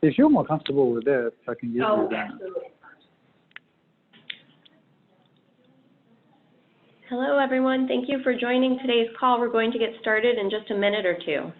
If you're more comfortable with this, I can give you that. Absolutely. Hello, everyone. Thank you for joining today's call. We're going to get started in just a minute or two.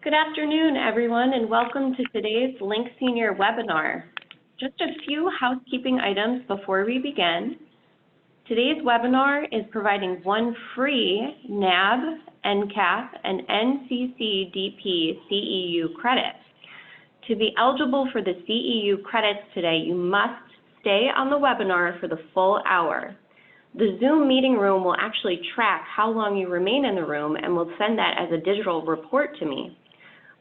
Good afternoon, everyone, and welcome to today's Link Senior webinar. Just a few housekeeping items before we begin. Today's webinar is providing one free NAB, NCAP, and NCCDP CEU credit. To be eligible for the CEU credits today, you must stay on the webinar for the full hour. The Zoom meeting room will actually track how long you remain in the room and will send that as a digital report to me.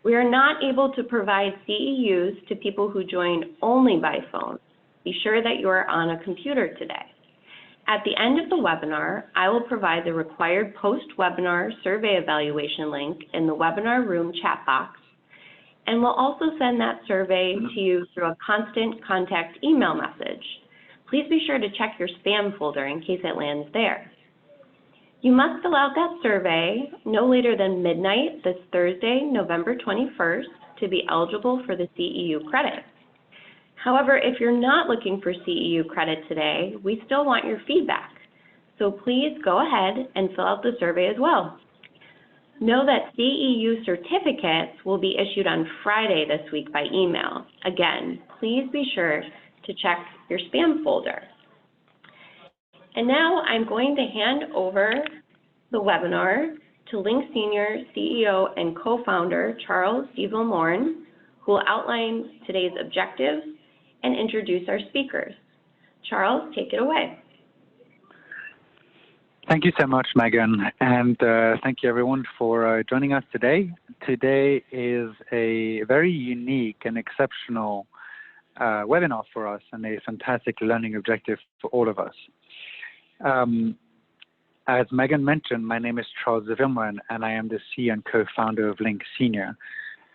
We are not able to provide CEUs to people who join only by phone. Be sure that you are on a computer today. At the end of the webinar, I will provide the required post-webinar survey evaluation link in the webinar room chat box, and we'll also send that survey to you through a constant contact email message. Please be sure to check your spam folder in case it lands there. You must fill out that survey no later than midnight this Thursday, November 21st, to be eligible for the CEU credit. However, if you're not looking for CEU credit today, we still want your feedback. So please go ahead and fill out the survey as well. Know that CEU certificates will be issued on Friday this week by email. Again, please be sure to check your spam folder. And now I'm going to hand over the webinar to Link Senior CEO and co-founder Charles Deville-Morn, who will outline today's objectives and introduce our speakers. Charles, take it away. Thank you so much, Megan, and thank you everyone for joining us today. Today is a very unique and exceptional webinar for us and a fantastic learning objective for all of us. As Megan mentioned, my name is Charles Deville-Morn, and I am the CEO and co-founder of Link Senior.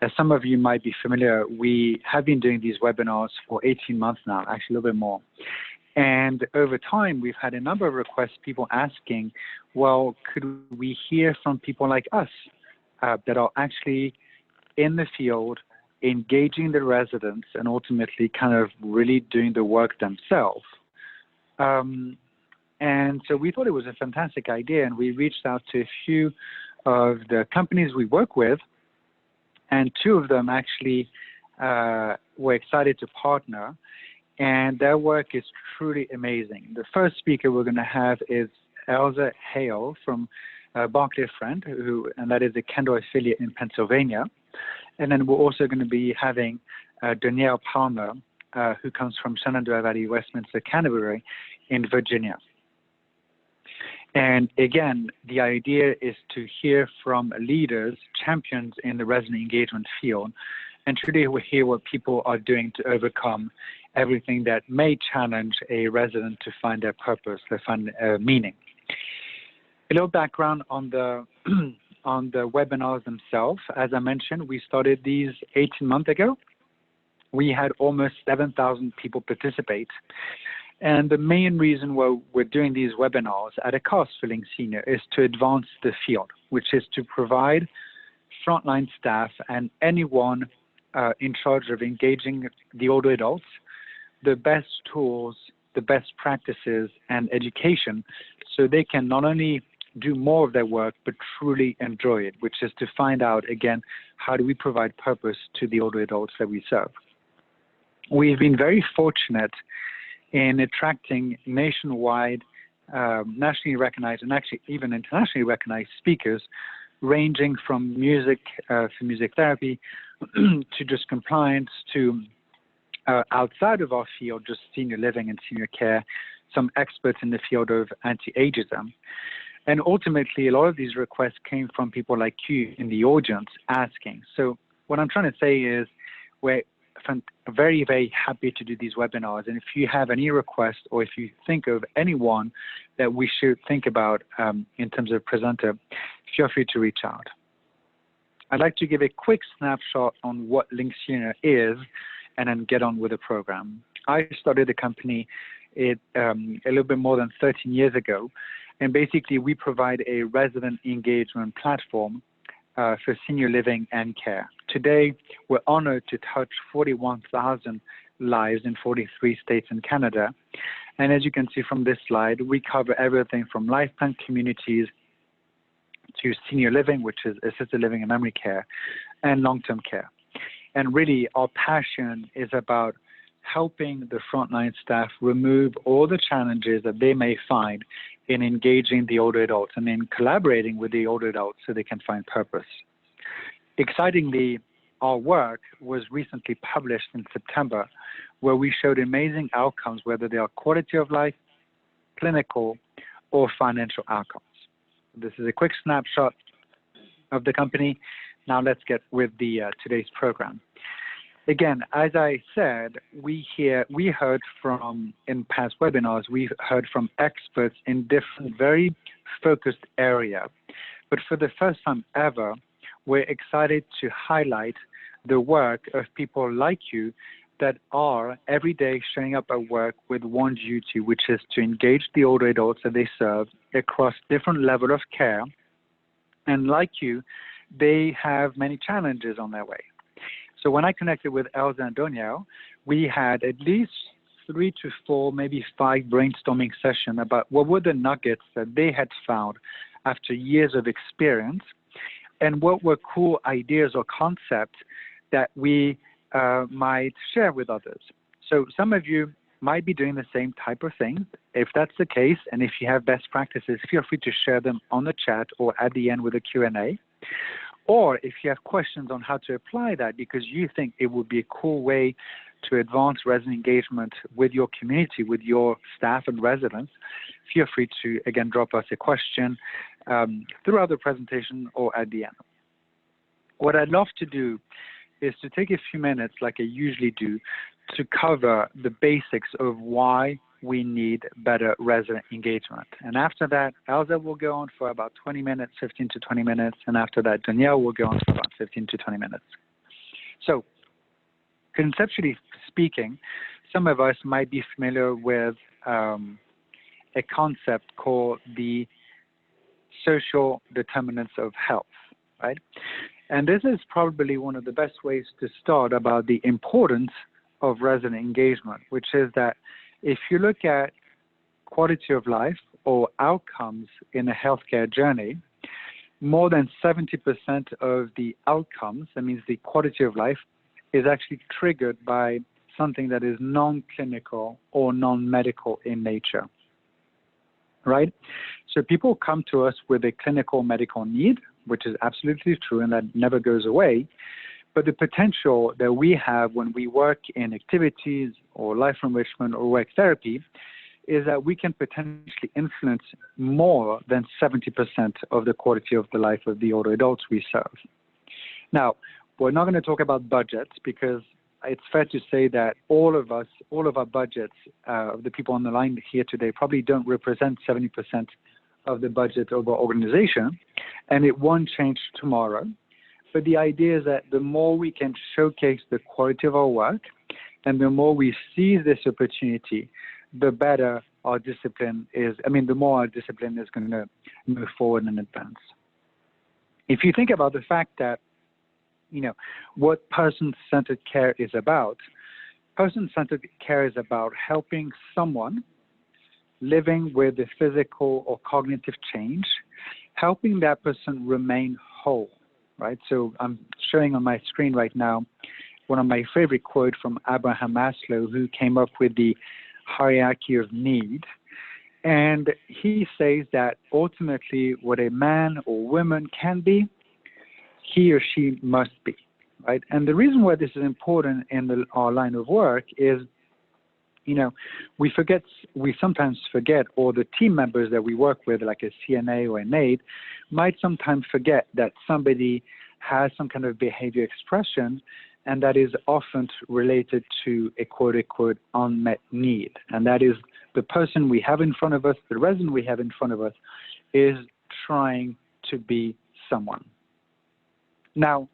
As some of you might be familiar, we have been doing these webinars for 18 months now, actually a little bit more. And over time, we've had a number of requests, people asking, well, could we hear from people like us that are actually in the field, engaging the residents, and ultimately kind of really doing the work themselves? And so we thought it was a fantastic idea, and we reached out to a few of the companies we work with, and two of them actually were excited to partner, and their work is truly amazing. The first speaker we're going to have is Haile from Barclay Friend, and that is a Kendall affiliate in Pennsylvania. And then we're also going to be having Donielle Palmer, who comes from Shenandoah Valley, Westminster, Canterbury in Virginia. And again, the idea is to hear from leaders, champions in the resident engagement field, and truly we hear what people are doing to overcome everything that may challenge a resident to find their purpose, to find meaning. A little background on the on the webinars themselves. As I mentioned, we started these 18 months ago. We had almost 7,000 people participate. And the main reason why we're doing these webinars at a cost for Link Senior is to advance the field, which is to provide frontline staff and anyone in charge of engaging the older adults the best tools, the best practices, and education so they can not only do more of their work, but truly enjoy it, which is to find out, again, how do we provide purpose to the older adults that we serve. We've been very fortunate in attracting nationwide, nationally recognized, and actually even internationally recognized speakers, ranging from music to music therapy to just compliance to outside of our field, just senior living and senior care, some experts in the field of anti-ageism. And ultimately, a lot of these requests came from people like you in the audience asking. So what I'm trying to say is we're very, very happy to do these webinars. And if you have any requests or if you think of anyone that we should think about in terms of presenter, feel free to reach out. I'd like to give a quick snapshot on what Link Senior is and then get on with the program. I started the company a little bit more than 13 years ago. And basically, we provide a resident engagement platform for senior living and care. Today, we're honored to touch 41,000 lives in 43 states and Canada. And as you can see from this slide, we cover everything from lifetime communities to senior living, which is assisted living and memory care, and long-term care. And really, our passion is about helping the frontline staff remove all the challenges that they may find in engaging the older adults and in collaborating with the older adults so they can find purpose. Excitingly, our work was recently published in September, where we showed amazing outcomes, whether they are quality of life, clinical, or financial outcomes. This is a quick snapshot of the company. Now let's get with the today's program. Again, as I said, we heard from, in past webinars, we've heard from experts in different, very focused areas. But for the first time ever, we're excited to highlight the work of people like you that are every day showing up at work with one duty, which is to engage the older adults that they serve across different levels of care. And like you, they have many challenges on their way. So when I connected with Elsa and Donielle, we had at least 3 to 4, maybe 5 brainstorming sessions about what were the nuggets that they had found after years of experience, and what were cool ideas or concepts that we might share with others. So some of you might be doing the same type of things. If that's the case, and if you have best practices, feel free to share them on the chat or at the end with a Q&A. Or if you have questions on how to apply that because you think it would be a cool way to advance resident engagement with your community, with your staff and residents, feel free to, again, drop us a question throughout the presentation or at the end. What I'd love to do is to take a few minutes, like I usually do, to cover the basics of why we need better resident engagement. And after that, Elsa will go on for about 20 minutes, 15 to 20 minutes. And after that, Donielle will go on for about 15 to 20 minutes. So conceptually speaking, some of us might be familiar with a concept called the social determinants of health, right? And this is probably one of the best ways to start about the importance of resident engagement, which is that if you look at quality of life or outcomes in a healthcare journey, more than 70% of the outcomes, that means the quality of life, is actually triggered by something that is non-clinical or non-medical in nature, right? So people come to us with a clinical medical need, which is absolutely true, and that never goes away. But the potential that we have when we work in activities or life enrichment or work therapy is that we can potentially influence more than 70% of the quality of the life of the older adults we serve. Now, we're not going to talk about budgets because it's fair to say that all of our budgets, of the people on the line here today, probably don't represent 70% of the budget of our organization, and it won't change tomorrow. But the idea is that the more we can showcase the quality of our work and the more we seize this opportunity, the better our discipline is. I mean, the more our discipline is going to move forward and advance. If you think about the fact that what person-centered care is about. Person-centered care is about helping someone living with a physical or cognitive change, helping that person remain whole, right? So I'm showing on my screen right now one of my favorite quotes from Abraham Maslow, who came up with the hierarchy of need. And he says that ultimately what a man or woman can be, he or she must be, right? And the reason why this is important in our line of work is, we sometimes forget, or the team members that we work with, like a CNA or an aide, might sometimes forget that somebody has some kind of behavior expression, and that is often related to a quote-unquote unmet need. And that is the person we have in front of us, the resident we have in front of us, is trying to be someone. Now,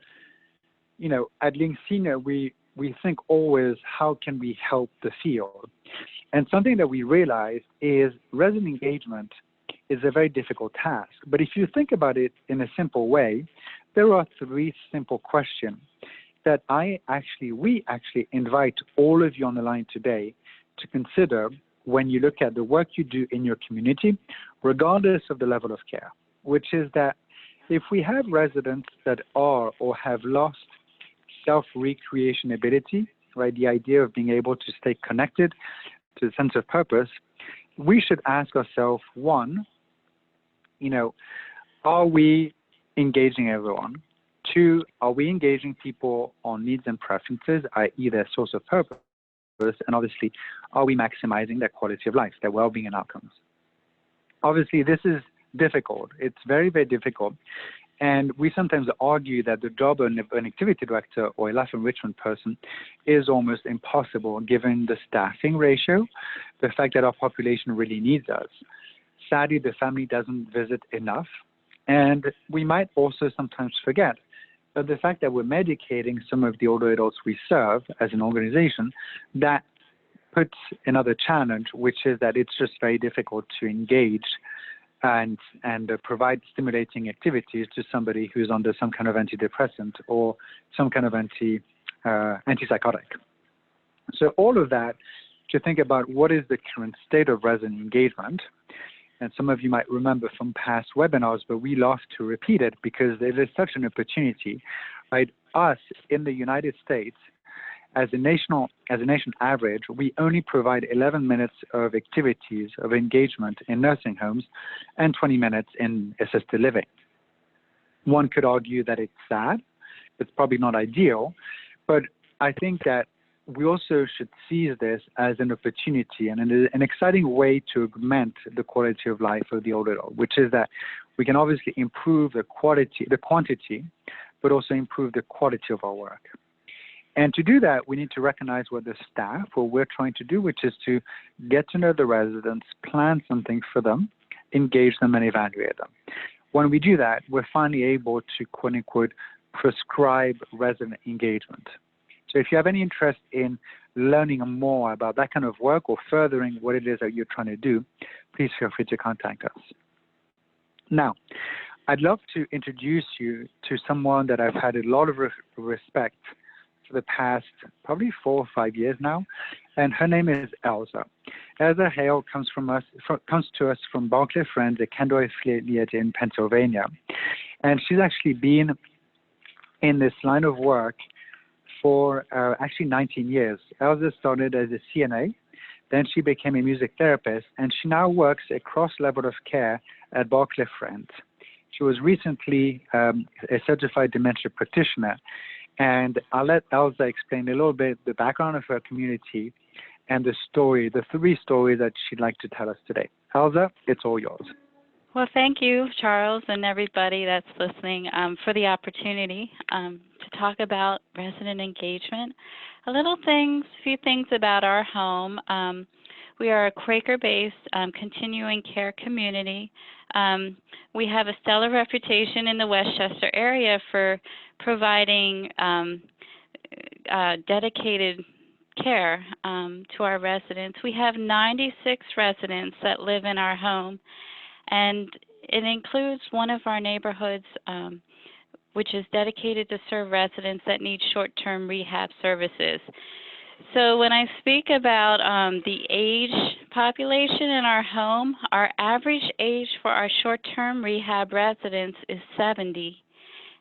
at Link Senior, we think always, how can we help the field? And something that we realize is resident engagement is a very difficult task. But if you think about it in a simple way, there are 3 simple questions that we actually invite all of you on the line today to consider when you look at the work you do in your community, regardless of the level of care, which is that if we have residents that are or have lost self-recreation ability, right, the idea of being able to stay connected to the sense of purpose, we should ask ourselves, 1, are we engaging everyone? 2, are we engaging people on needs and preferences, i.e. their source of purpose? And obviously, are we maximizing their quality of life, their well-being and outcomes? Obviously, this is difficult. It's very, very difficult. And we sometimes argue that the job of an activity director or a life enrichment person is almost impossible given the staffing ratio, the fact that our population really needs us. Sadly, the family doesn't visit enough. And we might also sometimes forget that the fact that we're medicating some of the older adults we serve as an organization, that puts another challenge, which is that it's just very difficult to engage and provide stimulating activities to somebody who's under some kind of antidepressant or some kind of antipsychotic. So all of that, to think about what is the current state of resident engagement. And some of you might remember from past webinars, but we love to repeat it because there is such an opportunity, right? Us in the United States, as a nation average, we only provide 11 minutes of activities of engagement in nursing homes and 20 minutes in assisted living. One could argue that it's sad, it's probably not ideal, but I think that we also should seize this as an opportunity and an exciting way to augment the quality of life of the older adult, which is that we can obviously improve the quantity, but also improve the quality of our work. And to do that, we need to recognize what the staff, what we're trying to do, which is to get to know the residents, plan something for them, engage them, and evaluate them. When we do that, we're finally able to, quote unquote, prescribe resident engagement. So if you have any interest in learning more about that kind of work or furthering what it is that you're trying to do, please feel free to contact us. Now, I'd love to introduce you to someone that I've had a lot of respect for the past probably 4 or 5 years now, and her name is Elsa. Elsa Haile comes to us from Barclay Friends, a Candor affiliate in Pennsylvania, and she's actually been in this line of work for actually 19 years. Elsa started as a CNA, then she became a music therapist, and she now works across level of care at Barclay Friends. She was recently a certified dementia practitioner, and I'll let Elsa explain a little bit the background of her community and the 3 stories that she'd like to tell us today. Elsa, it's all yours. Well, thank you, Charles, and everybody that's listening for the opportunity to talk about resident engagement. Few things about our home. We are a Quaker-based continuing care community. We have a stellar reputation in the Westchester area for providing dedicated care to our residents. We have 96 residents that live in our home, and it includes one of our neighborhoods which is dedicated to serve residents that need short-term rehab services. So when I speak about the age population in our home, our average age for our short-term rehab residents is 70,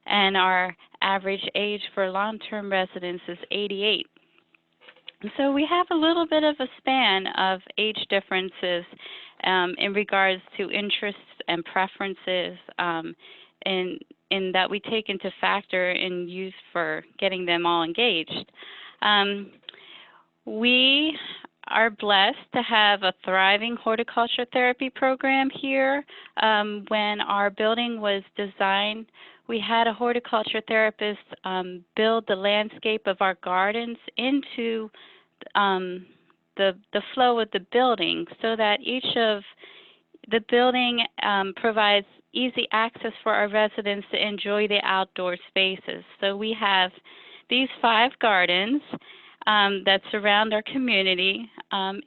and our average age for long-term residents is 88. So we have a little bit of a span of age differences in regards to interests and preferences in that we take into factor in use for getting them all engaged. We are blessed to have a thriving horticulture therapy program here. When our building was designed, we had a horticulture therapist build the landscape of our gardens into the flow of the building, so that each of the building provides easy access for our residents to enjoy the outdoor spaces. So we have these 5 gardens that surround our community.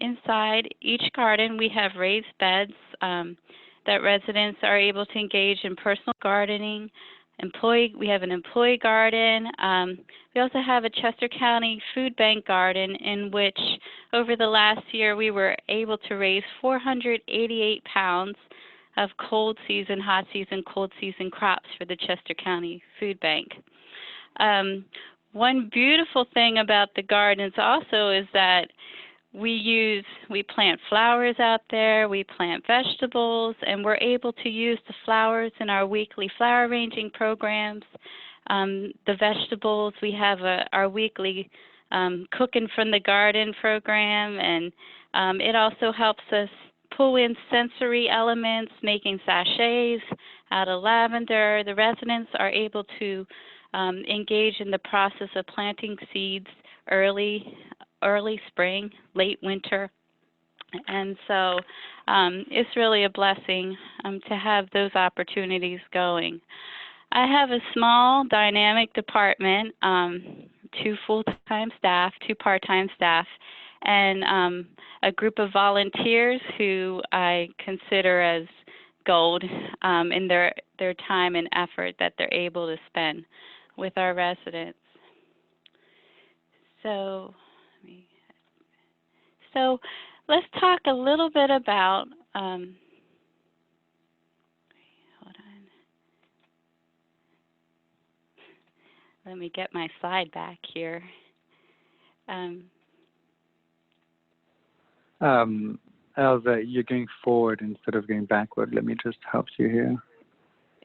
Inside each garden, we have raised beds that residents are able to engage in personal gardening. We have an employee garden. We also have a Chester County Food Bank garden in which over the last year we were able to raise 488 pounds of cold season, hot season, cold season crops for the Chester County Food Bank. One beautiful thing about the gardens also is that we plant flowers out there, we plant vegetables, and we're able to use the flowers in our weekly flower arranging programs. The vegetables, we have our weekly cooking from the garden program, and it also helps us pull in sensory elements, making sachets out of lavender. The residents are able to engage in the process of planting seeds early spring, late winter. And so it's really a blessing to have those opportunities going. I have a small dynamic department, 2 full-time staff, 2 part-time staff, and a group of volunteers who I consider as gold in their time and effort that they're able to spend with our residents. So let's talk a little bit about, hold on. Let me get my slide back here. Elsa, you're going forward instead of going backward. Let me just help you here.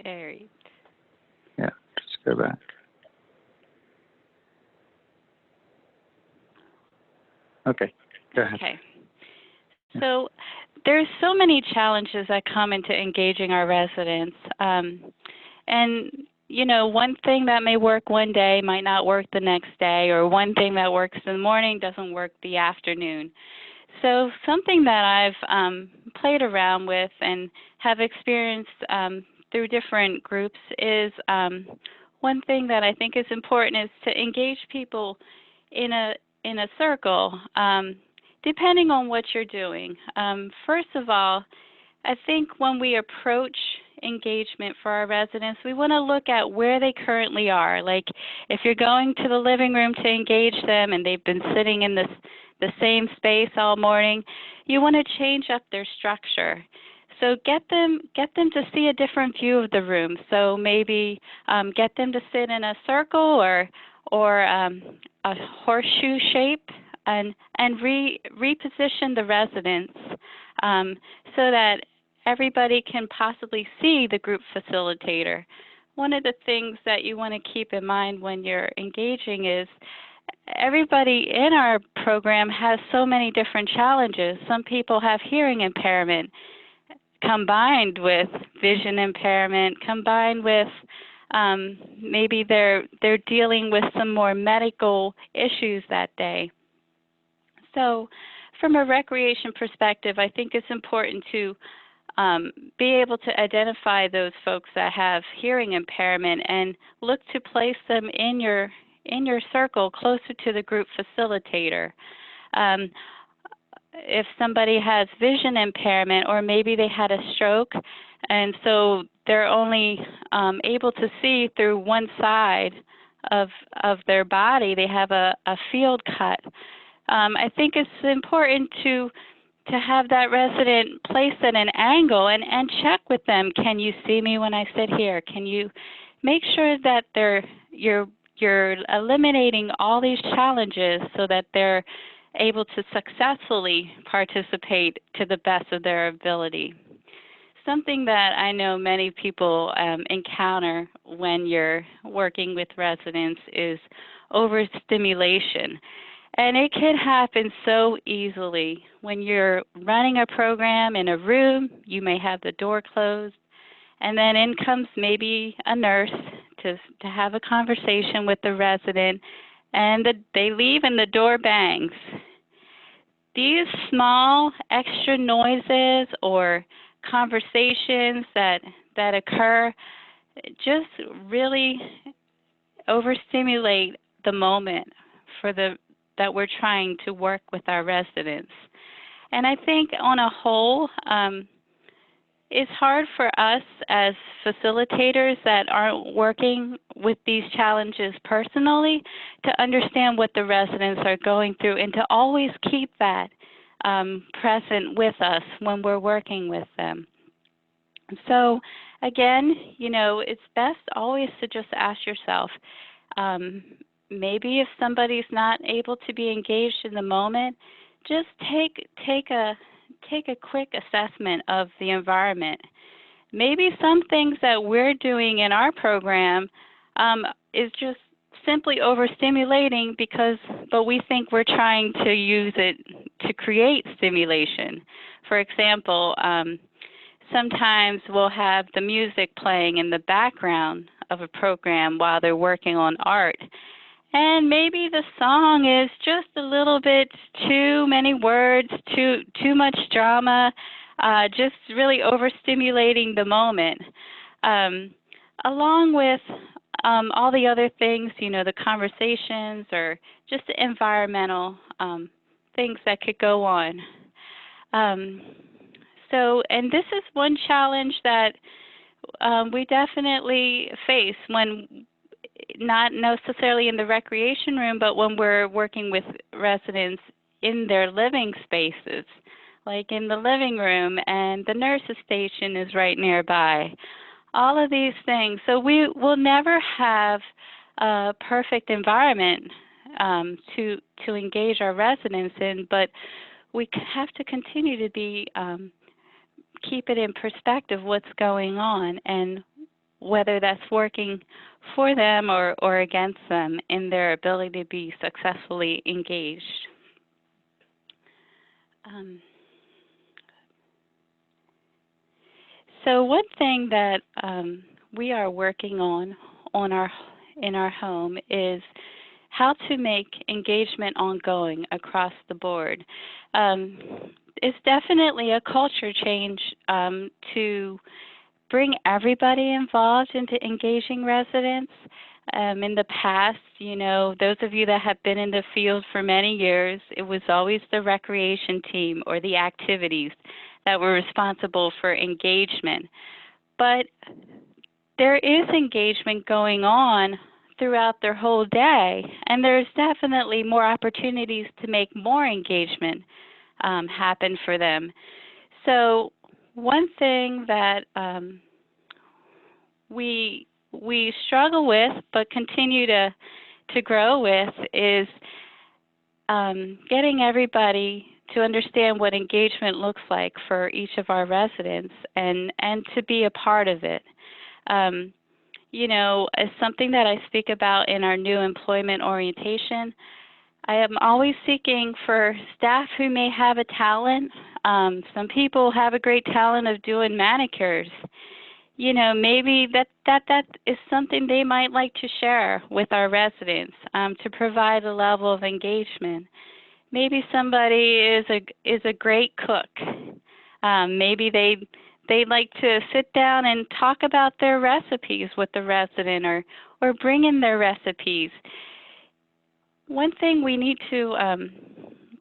There you go. Yeah, just go back. Okay, go ahead. Okay. So there's so many challenges that come into engaging our residents. And, you know, one thing that may work one day might not work the next day, or one thing that works in the morning doesn't work the afternoon. So something that I've played around with and have experienced through different groups is one thing that I think is important is to engage people in a circle, depending on what you're doing. First of all, I think when we approach engagement for our residents, we want to look at where they currently are. Like if you're going to the living room to engage them and they've been sitting in the same space all morning, you want to change up their structure. So get them to see a different view of the room. So maybe get them to sit in a circle or a horseshoe shape, and reposition the residents so that everybody can possibly see the group facilitator. One of the things that you want to keep in mind when you're engaging is everybody in our program has so many different challenges. Some people have hearing impairment combined with vision impairment, combined with maybe they're dealing with some more medical issues that day. So from a recreation perspective, I think it's important to be able to identify those folks that have hearing impairment and look to place them in your circle closer to the group facilitator. If somebody has vision impairment, or maybe they had a stroke, and so they're only able to see through one side of their body. They have a field cut. I think it's important to have that resident placed at an angle and check with them. Can you see me when I sit here? Can you make sure that you're eliminating all these challenges so that they're able to successfully participate to the best of their ability. Something that I know many people encounter when you're working with residents is overstimulation. And it can happen so easily. When you're running a program in a room, you may have the door closed, and then in comes maybe a nurse to have a conversation with the resident, and they leave and the door bangs. These small extra noises or conversations that occur just really overstimulate the moment that we're trying to work with our residents. And I think on a whole, it's hard for us as facilitators that aren't working with these challenges personally to understand what the residents are going through and to always keep that present with us when we're working with them. So again, it's best always to just ask yourself, maybe if somebody's not able to be engaged in the moment, just take a quick assessment of the environment. Maybe some things that we're doing in our program is just simply overstimulating but we think we're trying to use it to create stimulation. For example, sometimes we'll have the music playing in the background of a program while they're working on art. And maybe the song is just a little bit too many words, too much drama, just really overstimulating the moment. Along with all the other things, the conversations or just the environmental things that could go on. And this is one challenge that we definitely face when not necessarily in the recreation room, but when we're working with residents in their living spaces, like in the living room, and the nurse's station is right nearby. All of these things. So we will never have a perfect environment to engage our residents in, but we have to continue to be keep it in perspective what's going on and whether that's working for them or against them in their ability to be successfully engaged. So one thing that we are working on in our home is how to make engagement ongoing across the board. It's definitely a culture change to bring everybody involved into engaging residents. In the past, those of you that have been in the field for many years, it was always the recreation team or the activities that were responsible for engagement. But there is engagement going on throughout their whole day, and there's definitely more opportunities to make more engagement happen for them. So one thing that we struggle with but continue to grow with is getting everybody to understand what engagement looks like for each of our residents and to be a part of it. As something that I speak about in our new employment orientation, I am always seeking for staff who may have a talent. Some people have a great talent of doing manicures. Maybe that is something they might like to share with our residents to provide a level of engagement. Maybe somebody is a great cook. Maybe they'd like to sit down and talk about their recipes with the resident or bring in their recipes. One thing we need to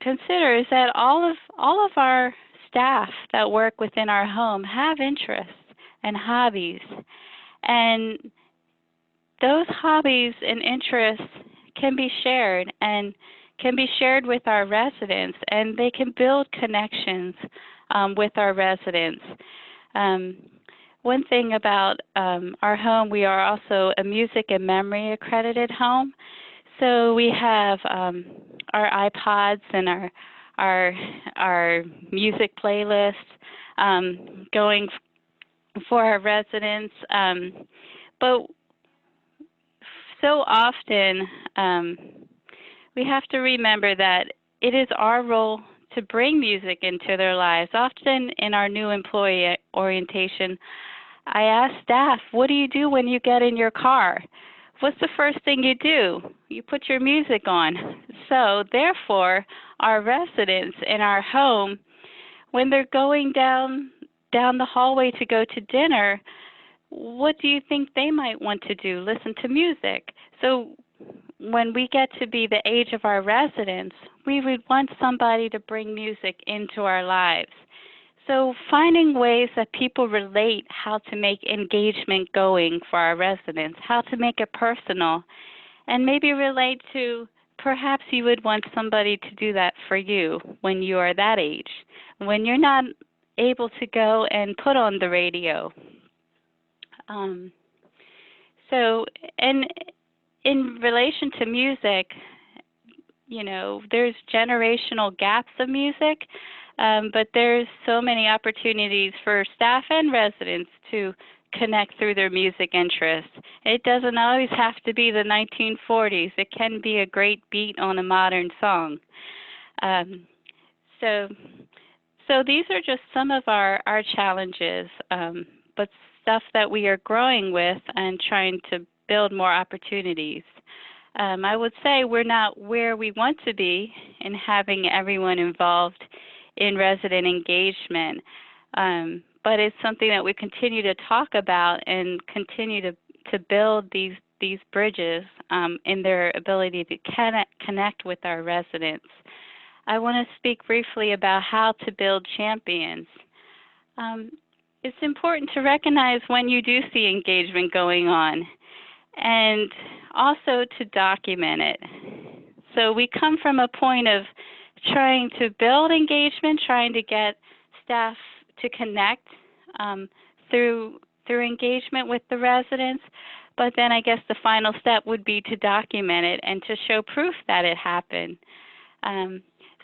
consider is that all of our staff that work within our home have interests and hobbies. And those hobbies and interests can be shared and can be shared with our residents, and they can build connections with our residents. One thing about our home, we are also a music and memory accredited home. So we have our iPods and our music playlists going for our residents. But so often we have to remember that it is our role to bring music into their lives. Often in our new employee orientation, I ask staff, what do you do when you get in your car? What's the first thing you do? You put your music on. So therefore, our residents in our home, when they're going down the hallway to go to dinner, what do you think they might want to do? Listen to music. So when we get to be the age of our residents, we would want somebody to bring music into our lives. So finding ways that people relate how to make engagement going for our residents, how to make it personal, and maybe relate to perhaps you would want somebody to do that for you when you are that age, when you're not able to go and put on the radio. And in relation to music, you know, there's generational gaps of music, but there's so many opportunities for staff and residents to connect through their music interests. It doesn't always have to be the 1940s. It can be a great beat on a modern song. So these are just some of our challenges, but stuff that we are growing with and trying to build more opportunities. I would say we're not where we want to be in having everyone involved in resident engagement, but it's something that we continue to talk about and continue to build these bridges in their ability to connect with our residents. I want to speak briefly about how to build champions. It's important to recognize when you do see engagement going on, and also to document it. So we come from a point of trying to build engagement, trying to get staff to connect through engagement with the residents, but then I guess the final step would be to document it and to show proof that it happened.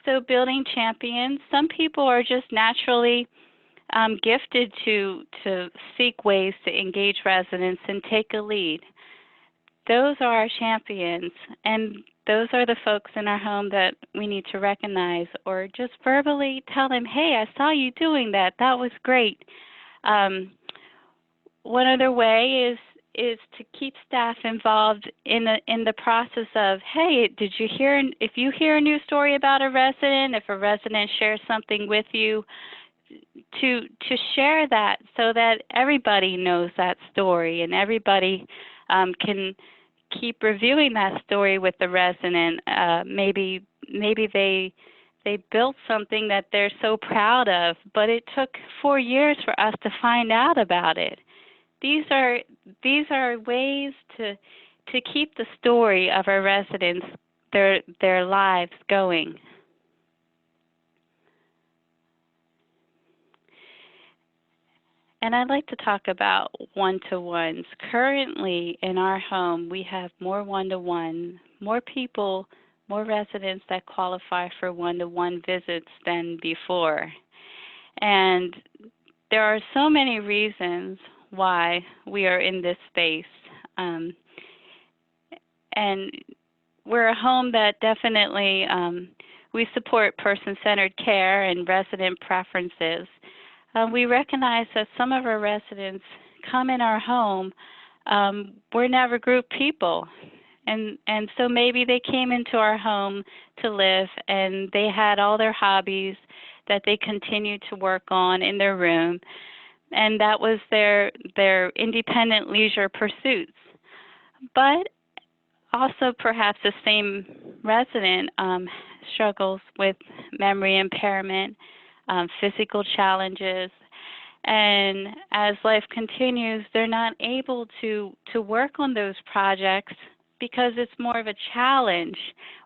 So building champions, some people are just naturally gifted to seek ways to engage residents and take a lead. Those are our champions, and those are the folks in our home that we need to recognize, or just verbally tell them, hey, I saw you doing that. That was great. One other way is to keep staff involved in the process of, hey, did you hear, if you hear a new story about a resident, if a resident shares something with you, to share that so that everybody knows that story and everybody can keep reviewing that story with the resident. Maybe they built something that they're so proud of, but it took 4 years for us to find out about it. These are ways to keep the story of our residents, their lives going. And I'd like to talk about one-to-ones. Currently in our home, we have more one-to-one, more people, more residents that qualify for one-to-one visits than before. And there are so many reasons why we are in this space. And we're a home that definitely, we support person-centered care and resident preferences. We recognize that some of our residents come in our home, we're never group people. And so maybe they came into our home to live and they had all their hobbies that they continued to work on in their room. And that was their independent leisure pursuits. But also perhaps the same resident struggles with memory impairment, physical challenges, And as life continues, they're not able to work on those projects because it's more of a challenge,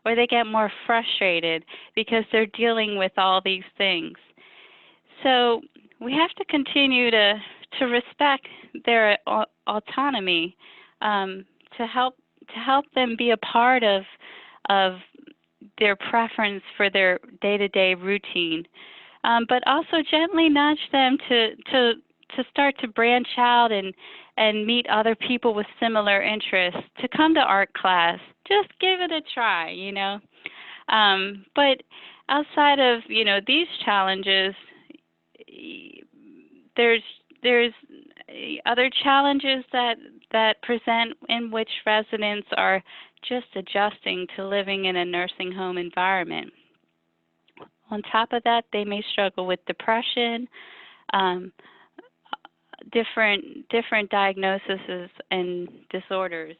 or they get more frustrated because they're dealing with all these things. So we have to continue to respect their autonomy, to help them be a part of their preference for their day-to-day routine, but also gently nudge them to start to branch out and meet other people with similar interests, to come to art class. Just give it a try, you know. But outside of, you know, these challenges, there's other challenges that present, in which residents are just adjusting to living in a nursing home environment. On top of that, they may struggle with depression, different diagnoses and disorders.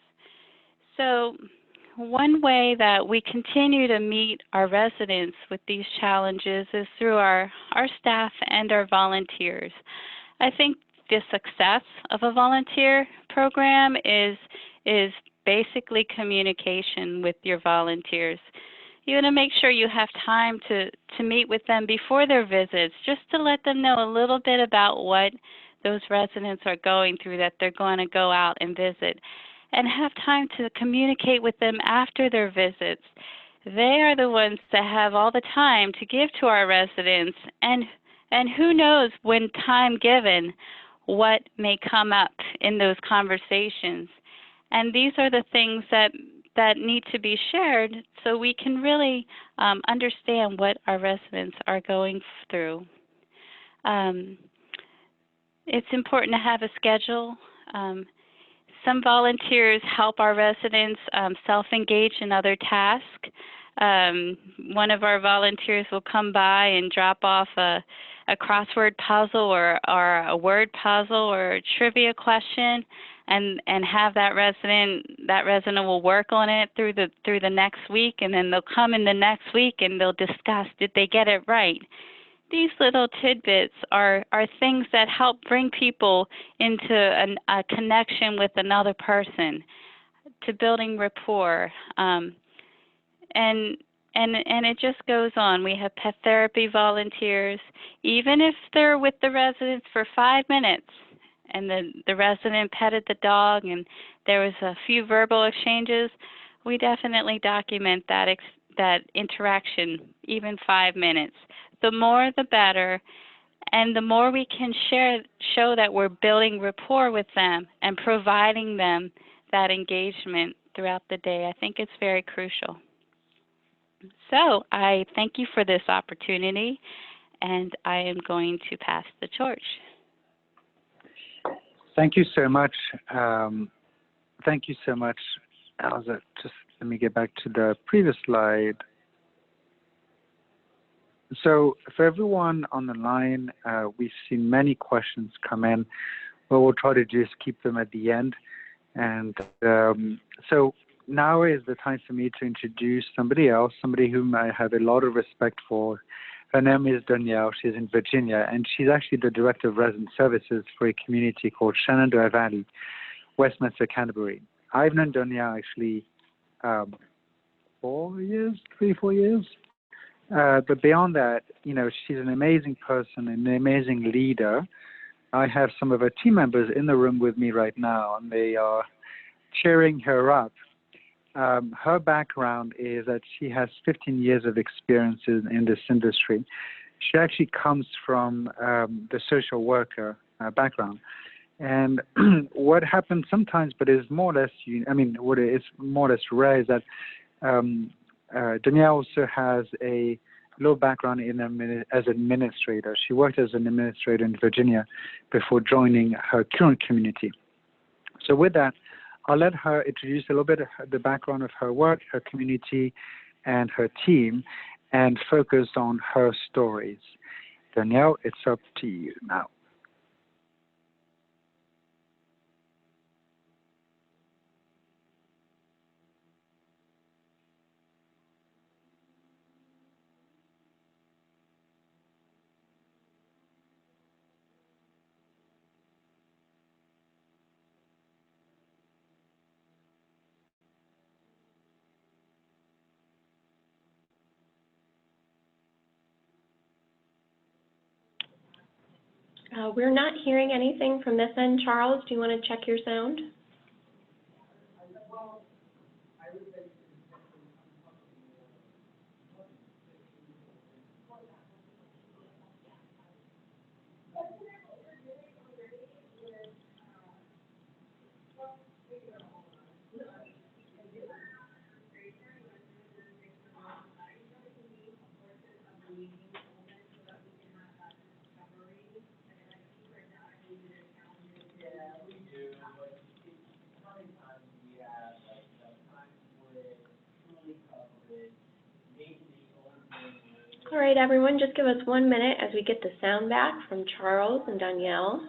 So one way that we continue to meet our residents with these challenges is through our staff and our volunteers. I think the success of a volunteer program is basically communication with your volunteers. You want to make sure you have time to meet with them before their visits, just to let them know a little bit about what those residents are going through that they're going to go out and visit, and have time to communicate with them after their visits. They are the ones that have all the time to give to our residents, and who knows, when time given, what may come up in those conversations. And these are the things that need to be shared so we can really understand what our residents are going through. It's important to have a schedule. Some volunteers help our residents self-engage in other tasks. One of our volunteers will come by and drop off a crossword puzzle or a word puzzle or a trivia question, and have that resident will work on it through the next week, and then they'll come in the next week and they'll discuss, did they get it right? These little tidbits are things that help bring people into a connection with another person, to building rapport, and it just goes on. We have pet therapy volunteers. Even if they're with the residents for 5 minutes, and the resident petted the dog and there was a few verbal exchanges, we definitely document that interaction, even 5 minutes. The more the better, and the more we can show that we're building rapport with them and providing them that engagement throughout the day. I think it's very crucial. So I thank you for this opportunity, and I am going to pass the torch. Thank you so much. Thank you so much, Elsa. Just let me get back to the previous slide. So for everyone on the line, we've seen many questions come in. What we'll try to do is keep them at the end. And so now is the time for me to introduce somebody else, somebody whom I have a lot of respect for. Her name is Donielle. She's in Virginia, and she's actually the Director of Resident Services for a community called Shenandoah Valley, Westminster, Canterbury. I've known Donielle actually 4 years, 3-4 years. But beyond that, you know, she's an amazing person, an amazing leader. I have some of her team members in the room with me right now, and they are cheering her up. Her background is that she has 15 years of experience in this industry. She actually comes from the social worker background. And what happens sometimes, but is more or less, what is more or less rare, is that Donielle also has a low background as an administrator. She worked as an administrator in Virginia before joining her current community. So with that, I'll let her introduce a little bit of the background of her work, her community, and her team, and focus on her stories. Donielle, it's up to you now. We're not hearing anything from this end. Charles, do you want to check your sound? All right, everyone, just give us 1 minute as we get the sound back from Charles and Donielle.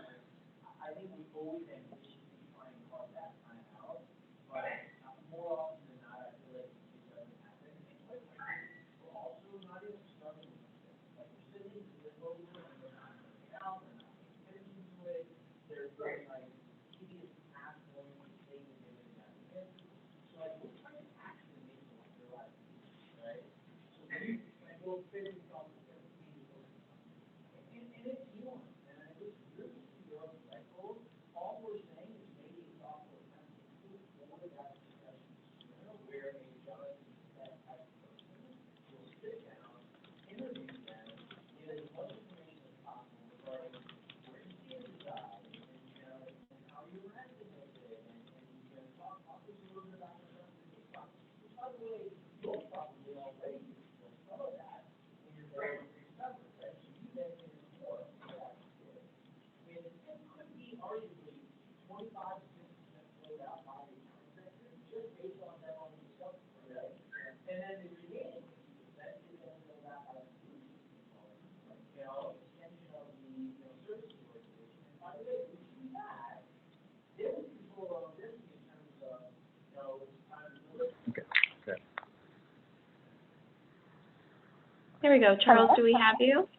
There we go. Charles, do we have you?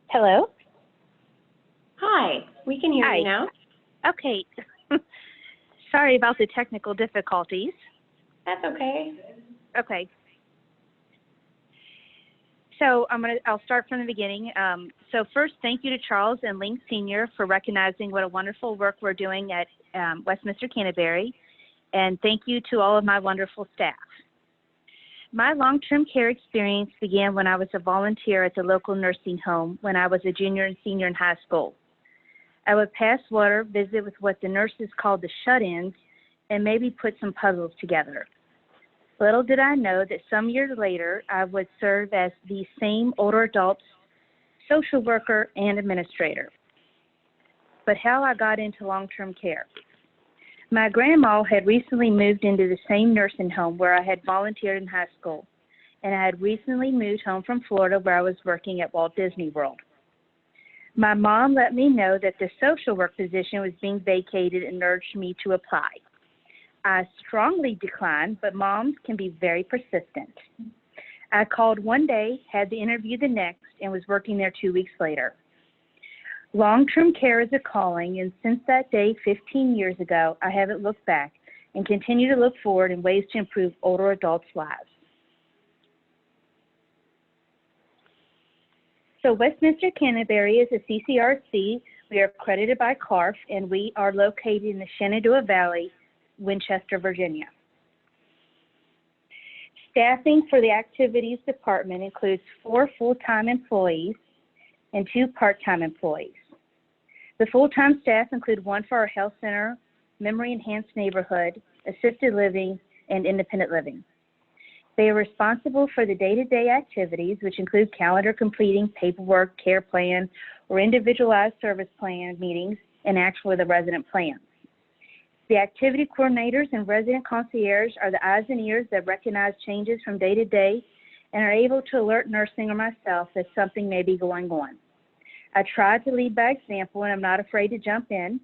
Hello? Hi, we can hear you now. Okay. Sorry about the technical difficulties. That's okay. Okay. So I'll start from the beginning. So first, thank you to Charles and Link Senior for recognizing what a wonderful work we're doing at Westminster Canterbury. And thank you to all of my wonderful staff. My long-term care experience began when I was a volunteer at the local nursing home when I was a junior and senior in high school. I would pass water, visit with what the nurses called the shut-ins, and maybe put some puzzles together. Little did I know that some years later, I would serve as the same older adults, social worker, and administrator. But how I got into long-term care. My grandma had recently moved into the same nursing home where I had volunteered in high school, and I had recently moved home from Florida where I was working at Walt Disney World. My mom let me know that the social work position was being vacated and urged me to apply. I strongly declined, but moms can be very persistent. I called one day, had the interview the next, and was working there 2 weeks later. Long-term care is a calling, and since that day 15 years ago, I haven't looked back and continue to look forward in ways to improve older adults' lives. So Westminster Canterbury is a CCRC. We are accredited by CARF, and we are located in the Shenandoah Valley, Winchester, Virginia. Staffing for the activities department includes 4 full-time employees and 2 part-time employees. The full-time staff include 1 for our health center, memory-enhanced neighborhood, assisted living, and independent living. They are responsible for the day-to-day activities, which include calendar completing, paperwork, care plan, or individualized service plan meetings, and actually the resident plans. The activity coordinators and resident concierge are the eyes and ears that recognize changes from day to day and are able to alert nursing or myself that something may be going on. I try to lead by example, and I'm not afraid to jump in.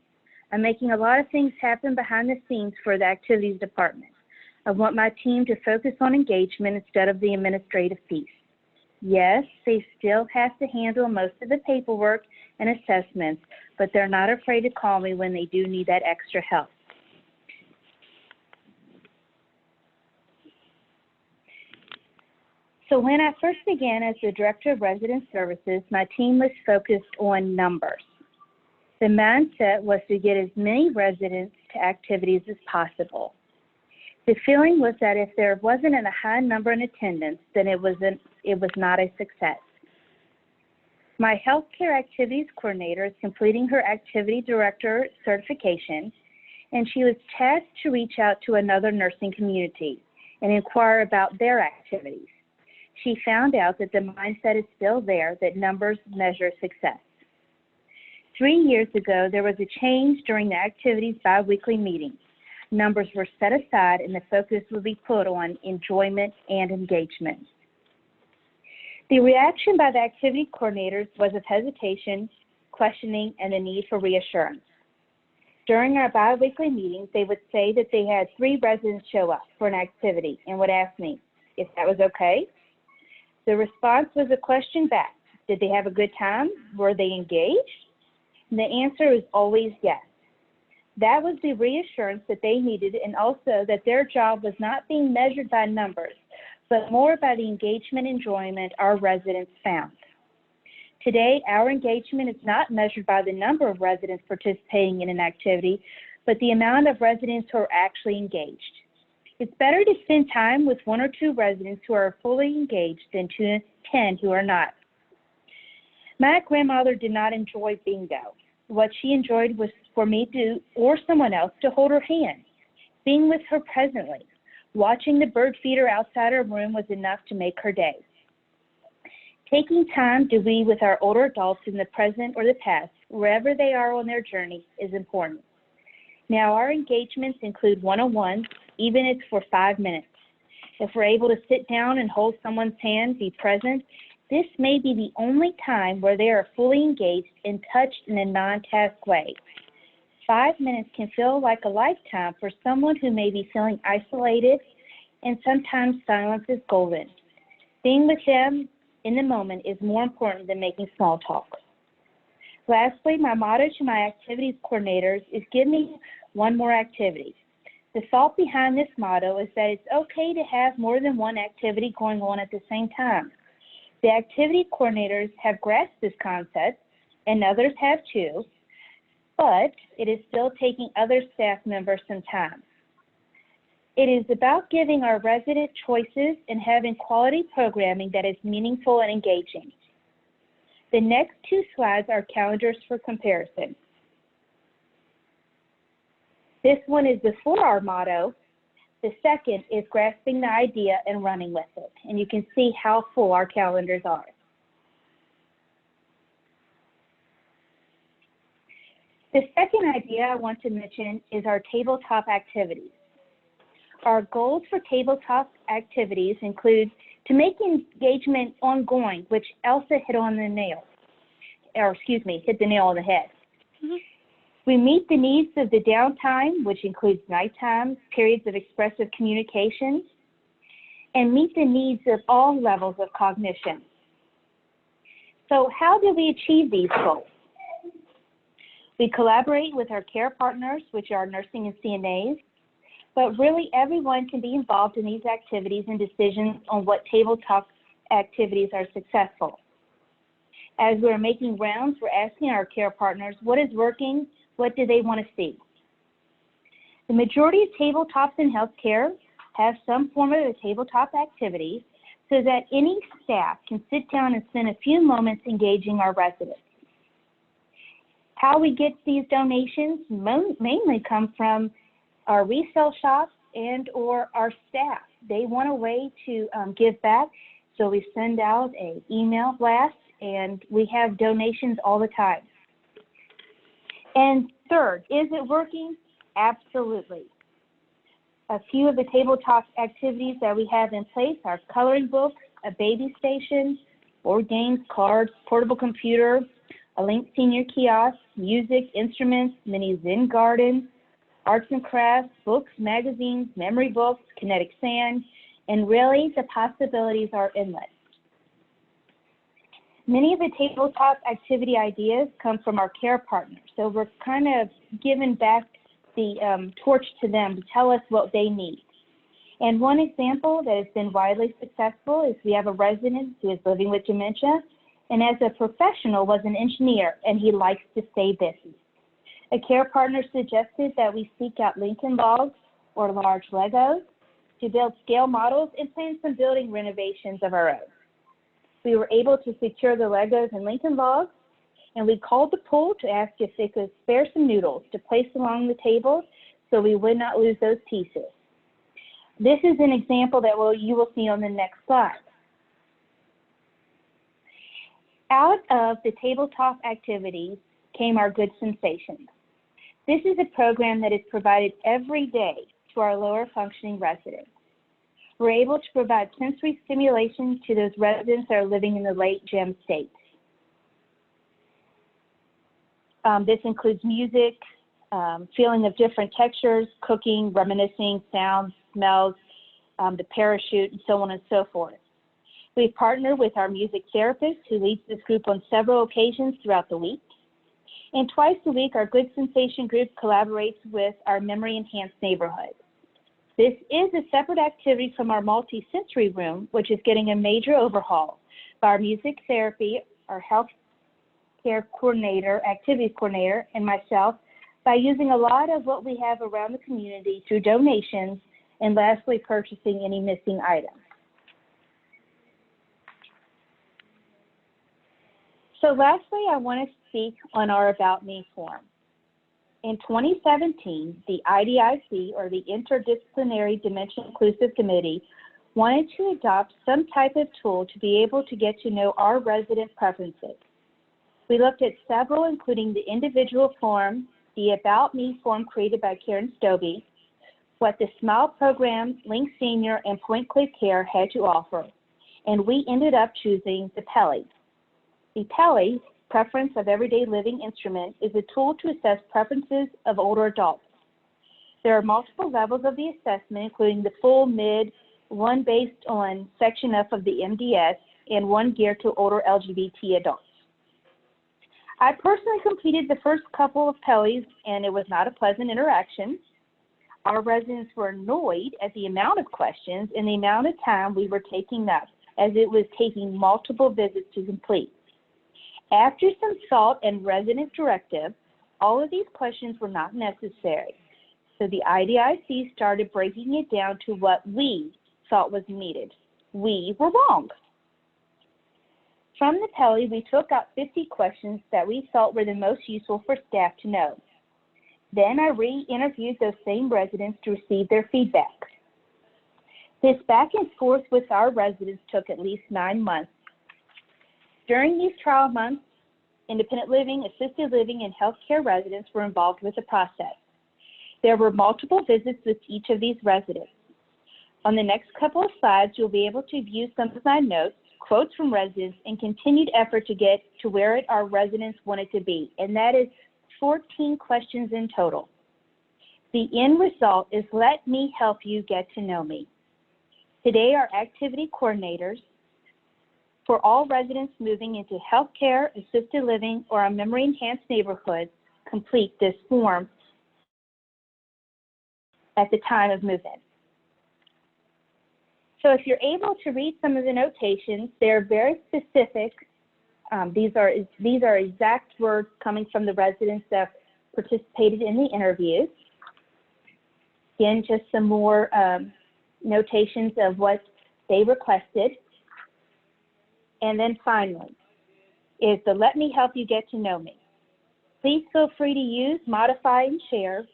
I'm making a lot of things happen behind the scenes for the activities department. I want my team to focus on engagement instead of the administrative piece. Yes, they still have to handle most of the paperwork and assessments, but they're not afraid to call me when they do need that extra help. So when I first began as the Director of Resident Services, my team was focused on numbers. The mindset was to get as many residents to activities as possible. The feeling was that if there wasn't a high number in attendance, then it was not a success. My healthcare activities coordinator is completing her activity director certification, and she was tasked to reach out to another nursing community and inquire about their activities. She found out that the mindset is still there, that numbers measure success. 3 years ago, there was a change during the activities bi-weekly meetings. Numbers were set aside and the focus would be put on enjoyment and engagement. The reaction by the activity coordinators was of hesitation, questioning, and the need for reassurance. During our bi-weekly meetings, they would say that they had 3 residents show up for an activity and would ask me if that was okay. The response was a question back. Did they have a good time? Were they engaged? And the answer is always yes. That was the reassurance that they needed, and also that their job was not being measured by numbers, but more by the engagement and enjoyment our residents found. Today, our engagement is not measured by the number of residents participating in an activity, but the amount of residents who are actually engaged. It's better to spend time with 1 or 2 residents who are fully engaged than 10 who are not. My grandmother did not enjoy bingo. What she enjoyed was for me to, or someone else, to hold her hand. Being with her presently, watching the bird feeder outside her room was enough to make her day. Taking time to be with our older adults in the present or the past, wherever they are on their journey, is important. Now, our engagements include one-on-ones, even if it's for 5 minutes. If we're able to sit down and hold someone's hand, be present, this may be the only time where they are fully engaged and touched in a non-task way. 5 minutes can feel like a lifetime for someone who may be feeling isolated, and sometimes silence is golden. Being with them in the moment is more important than making small talk. Lastly, my motto to my activities coordinators is give me one more activity. The thought behind this motto is that it's okay to have more than one activity going on at the same time. The activity coordinators have grasped this concept, and others have too, but it is still taking other staff members some time. It is about giving our resident choices and having quality programming that is meaningful and engaging. The next 2 slides are calendars for comparison. This one is before our motto. The second is grasping the idea and running with it. And you can see how full our calendars are. The second idea I want to mention is our tabletop activities. Our goals for tabletop activities include to make engagement ongoing, which Elsa hit the nail on the head. Mm-hmm. We meet the needs of the downtime, which includes nighttime, periods of expressive communication, and meet the needs of all levels of cognition. So how do we achieve these goals? We collaborate with our care partners, which are nursing and CNAs, but really everyone can be involved in these activities and decisions on what tabletop activities are successful. As we're making rounds, we're asking our care partners what is working, what do they want to see. The majority of tabletops in healthcare have some form of a tabletop activity so that any staff can sit down and spend a few moments engaging our residents. How we get these donations mainly come from our resale shops and or our staff. They want a way to give back, so we send out an email blast, and we have donations all the time. And third, is it working? Absolutely. A few of the tabletop activities that we have in place are coloring books, a baby station, board games, cards, portable computer, a Link Senior kiosk, music, instruments, mini Zen gardens, arts and crafts, books, magazines, memory books, kinetic sand, and really the possibilities are endless. Many of the tabletop activity ideas come from our care partners, so we're kind of giving back the torch to them to tell us what they need. And one example that has been widely successful is we have a resident who is living with dementia, and as a professional was an engineer, and he likes to stay busy. A care partner suggested that we seek out Lincoln logs or large Legos to build scale models and plan some building renovations of our own. We were able to secure the Legos and Lincoln logs, and we called the pool to ask if they could spare some noodles to place along the table so we would not lose those pieces. This is an example that you will see on the next slide. Out of the tabletop activities came our Good Sensations. This is a program that is provided every day to our lower functioning residents. We're able to provide sensory stimulation to those residents that are living in the late gem state. This includes music, feeling of different textures, cooking, reminiscing, sounds, smells, the parachute, and so on and so forth. We partner with our music therapist who leads this group on several occasions throughout the week. And twice a week, our Good Sensation group collaborates with our Memory Enhanced neighborhood. This is a separate activity from our multi-sensory room, which is getting a major overhaul by our music therapy, our health care coordinator, activities coordinator, and myself by using a lot of what we have around the community through donations and lastly, purchasing any missing items. So lastly, I want to speak on our About Me form. In 2017, the IDIC, or the Interdisciplinary Dementia Inclusive Committee, wanted to adopt some type of tool to be able to get to know our resident preferences. We looked at several, including the individual form, the About Me form created by Karen Stobie, what the SMILE program, Link Senior, and Point Click Care had to offer, and we ended up choosing the PELI. The PELI, Preference of Everyday Living Instrument, is a tool to assess preferences of older adults. There are multiple levels of the assessment, including the full, mid, one based on Section F of the MDS, and one geared to older LGBT adults. I personally completed the first couple of PELIs, and it was not a pleasant interaction. Our residents were annoyed at the amount of questions and the amount of time we were taking up, as it was taking multiple visits to complete. After some thought and resident directive, all of these questions were not necessary. So the IDIC started breaking it down to what we thought was needed. We were wrong. From the PELI, we took out 50 questions that we thought were the most useful for staff to know. Then I re-interviewed those same residents to receive their feedback. This back and forth with our residents took at least 9 months. During these trial months, independent living, assisted living, and healthcare residents were involved with the process. There were multiple visits with each of these residents. On the next couple of slides, you'll be able to view some of my notes, quotes from residents, and continued effort to get to where our residents wanted to be, and that is 14 questions in total. The end result is let me help you get to know me. Today, our activity coordinators for all residents moving into healthcare, assisted living, or a memory-enhanced neighborhood complete this form at the time of move-in. So if you're able to read some of the notations, they're very specific. These are exact words coming from the residents that participated in the interviews. Again, just some more notations of what they requested. And then finally, is the let me help you get to know me. Please feel free to use, modify, and share.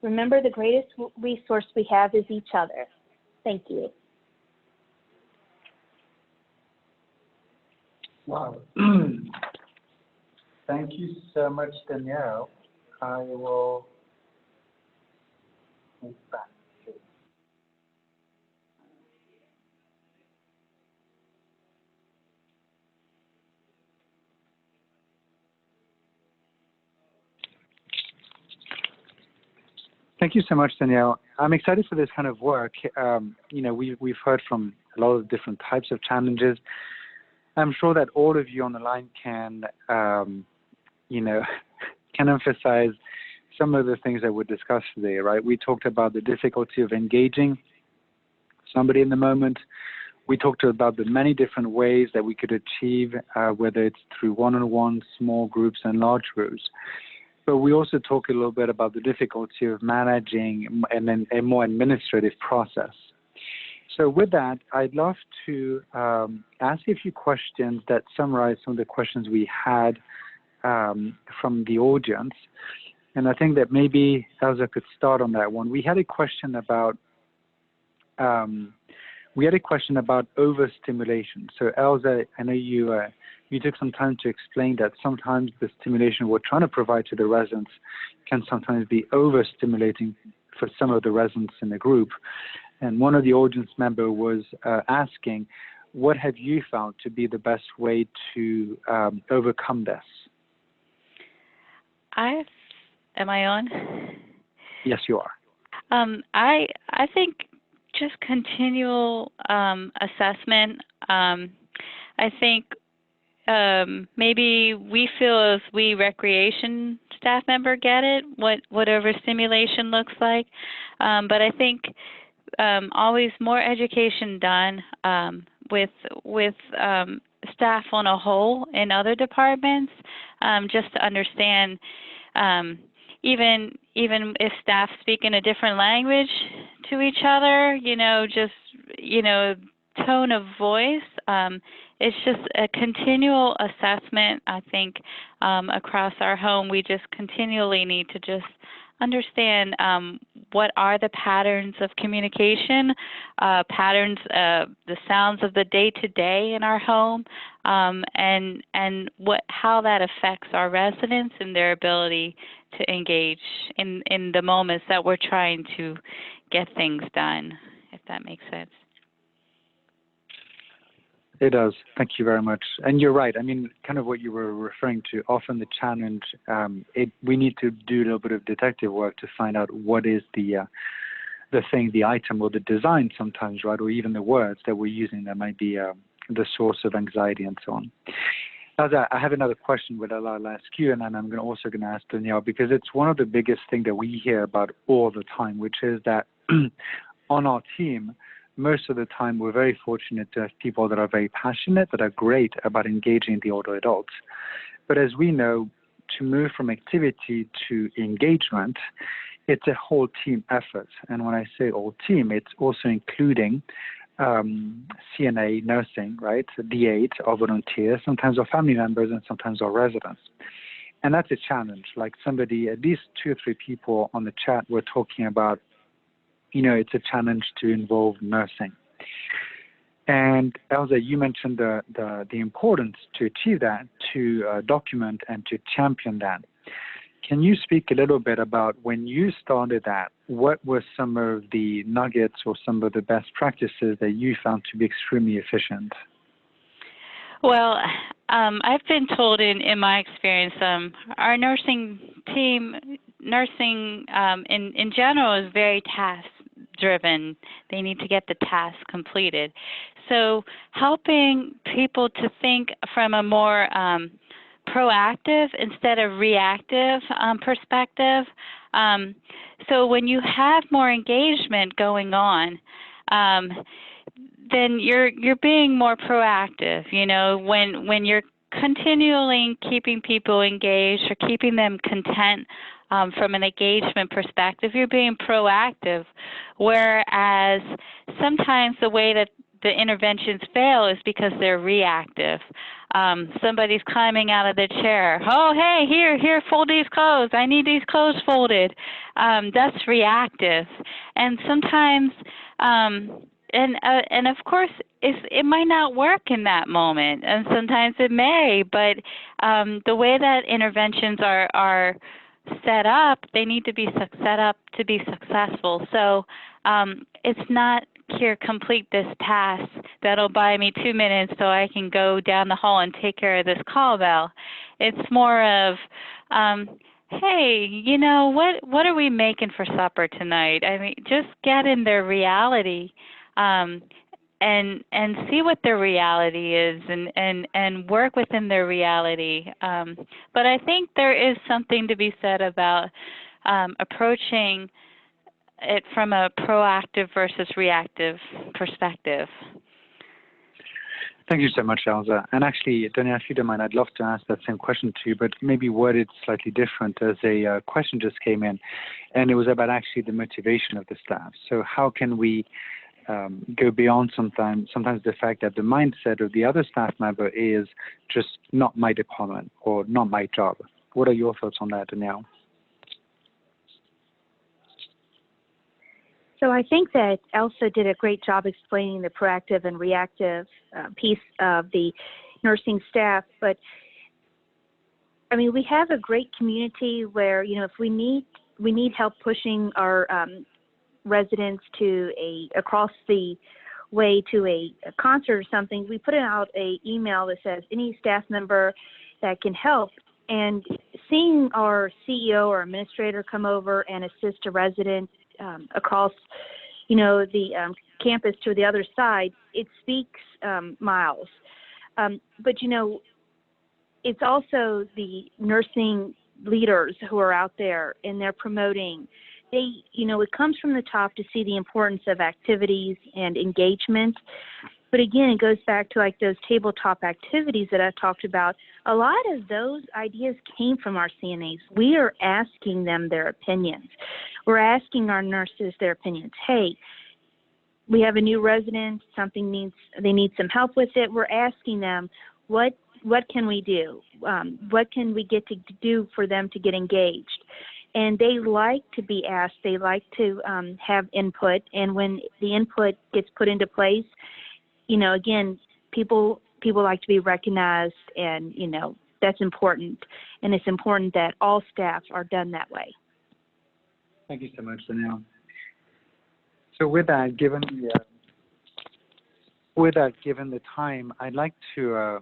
Remember, the greatest resource we have is each other. Thank you. Wow. Thank you so much, Donielle. I will move back. Thank you so much, Donielle. I'm excited for this kind of work. We've heard from a lot of different types of challenges. I'm sure that all of you on the line can emphasize some of the things that were discussed today, right? We talked about the difficulty of engaging somebody in the moment. We talked about the many different ways that we could achieve, whether it's through one-on-one, small groups, and large groups. But we also talk a little bit about the difficulty of managing a more administrative process. So with that, I'd love to ask you a few questions that summarize some of the questions we had from the audience. And I think that maybe Elsa could start on that one. We had a question about overstimulation. So Elsa, I know you took some time to explain that sometimes the stimulation we're trying to provide to the residents can sometimes be overstimulating for some of the residents in the group. And one of the audience members was asking, what have you found to be the best way to overcome this? Am I on? Yes, you are. I think just continual assessment. I think maybe we feel as we recreation staff member get it, what overstimulation looks like. But I think always more education done with staff on a whole in other departments, just to understand, even if staff speak in a different language to each other, tone of voice. It's just a continual assessment, I think, across our home. We just continually need to just understand what are the patterns of communication, patterns, the sounds of the day-to-day in our home, and how that affects our residents and their ability to engage in the moments that we're trying to get things done, if that makes sense. It does. Thank you very much. And you're right. I mean, kind of what you were referring to, often the challenge, we need to do a little bit of detective work to find out what is the thing, the item, or the design sometimes, right, or even the words that we're using that might be the source of anxiety and so on. Now, I have another question that I'll ask you, and then I'm also going to ask Donielle, because it's one of the biggest things that we hear about all the time, which is that on our team, most of the time, we're very fortunate to have people that are very passionate, that are great about engaging the older adults. But as we know, to move from activity to engagement, it's a whole team effort. And when I say whole team, it's also including CNA, nursing, right, DAs, our volunteers, sometimes our family members, and sometimes our residents. And that's a challenge. Like somebody, at least 2 or 3 people on the chat were talking about, it's a challenge to involve nursing. And Elsa, you mentioned the importance to achieve that, to document and to champion that. Can you speak a little bit about when you started that, what were some of the nuggets or some of the best practices that you found to be extremely efficient? Well, I've been told in my experience, our nursing team, in general is very task-driven. They need to get the task completed. So helping people to think from a more proactive instead of reactive perspective. So when you have more engagement going on, then you're being more proactive. When you're continually keeping people engaged or keeping them content from an engagement perspective, you're being proactive. Whereas sometimes the way that the interventions fail is because they're reactive. Somebody's climbing out of the chair. Oh, hey, here, fold these clothes. I need these clothes folded. That's reactive. And sometimes, and of course, it might not work in that moment, and sometimes it may. But the way that interventions are set up, they need to be set up to be successful. So it's not here, complete this task that'll buy me 2 minutes so I can go down the hall and take care of this call bell. It's more of, hey, what are we making for supper tonight? I mean, just get in their reality and see what their reality is and work within their reality. But I think there is something to be said about approaching it from a proactive versus reactive perspective. Thank you so much, Elsa. And actually, Donielle, if you don't mind, I'd love to ask that same question to you, but maybe worded slightly different, as a question just came in, and it was about actually the motivation of the staff. So how can we go beyond sometimes the fact that the mindset of the other staff member is just not my department or not my job? What are your thoughts on that, Donielle? So I think that Elsa did a great job explaining the proactive and reactive piece of the nursing staff. But I mean, we have a great community where, you know, if we need help pushing our residents to across the way to a concert or something, we put out a email that says any staff member that can help. And seeing our CEO or administrator come over and assist a resident across, you know, the campus to the other side, it speaks miles. But, you know, it's also the nursing leaders who are out there and they're promoting. You know, it comes from the top to see the importance of activities and engagement. But again, it goes back to like those tabletop activities that I talked about. A lot of those ideas came from our CNAs. We are asking them their opinions. We're asking our nurses their opinions. Hey, we have a new resident, they need some help with it. We're asking them, what can we do? What can we get to do for them to get engaged? And they like to be asked. They like to have input. And when the input gets put into place, you know, again, people like to be recognized, and, you know, that's important. And it's important that all staff are done that way. Thank you so much, Donielle. So with that, given the time, I'd like to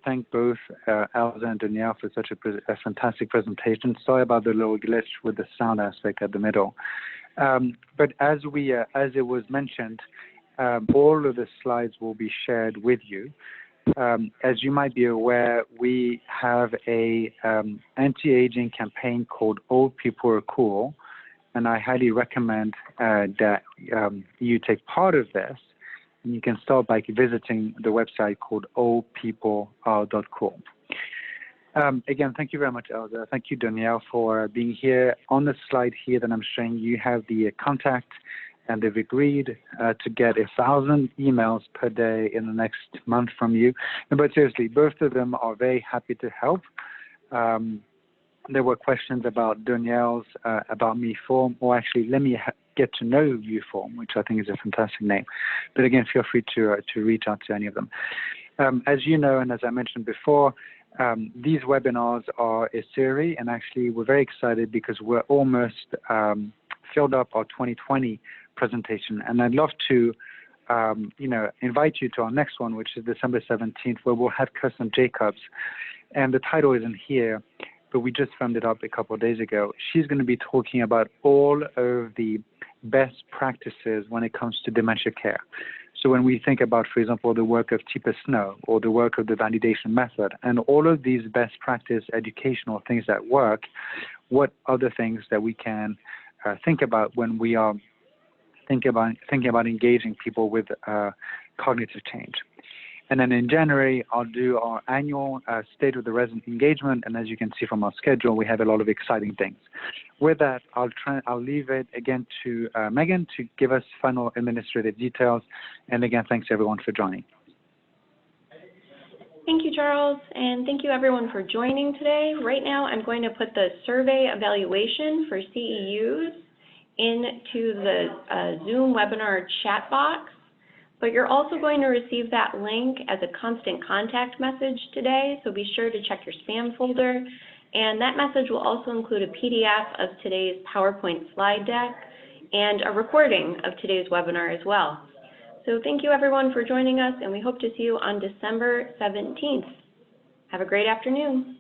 thank both Elsa and Donielle for such a fantastic presentation. Sorry about the little glitch with the sound aspect at the middle. But as it was mentioned, all of the slides will be shared with you. As you might be aware, we have a anti-aging campaign called Old People Are Cool, and I highly recommend that you take part of this. And you can start by visiting the website called oldpeopleare.cool. Again, thank you very much, Elsa. Thank you, Donielle, for being here. On the slide here that I'm showing, you have the contact, and they've agreed to get 1,000 emails per day in the next month from you. But seriously, both of them are very happy to help. There were questions about Donielle's About Me form, or actually, let me get to know you form, which I think is a fantastic name. But again, feel free to reach out to any of them. As you know, and as I mentioned before, these webinars are a series, and actually we're very excited because we're almost filled up our 2020 presentation, and I'd love to invite you to our next one, which is December 17th, where we'll have Kirsten Jacobs, and the title isn't here, but we just filmed it up a couple of days ago. She's going to be talking about all of the best practices when it comes to dementia care. So when we think about, for example, the work of Tipa Snow or the work of the validation method and all of these best practice educational things that work, what other things that we can think about when we are thinking about engaging people with cognitive change. And then in January, I'll do our annual State of the Resident Engagement, and as you can see from our schedule, we have a lot of exciting things. With that, I'll leave it again to Megan to give us final administrative details. And again, thanks everyone for joining. Thank you, Charles, and thank you everyone for joining today. Right now, I'm going to put the survey evaluation for CEUs into the Zoom webinar chat box, but you're also going to receive that link as a constant contact message today, so be sure to check your spam folder. And that message will also include a PDF of today's PowerPoint slide deck and a recording of today's webinar as well. So thank you everyone for joining us, and we hope to see you on December 17th. Have a great afternoon.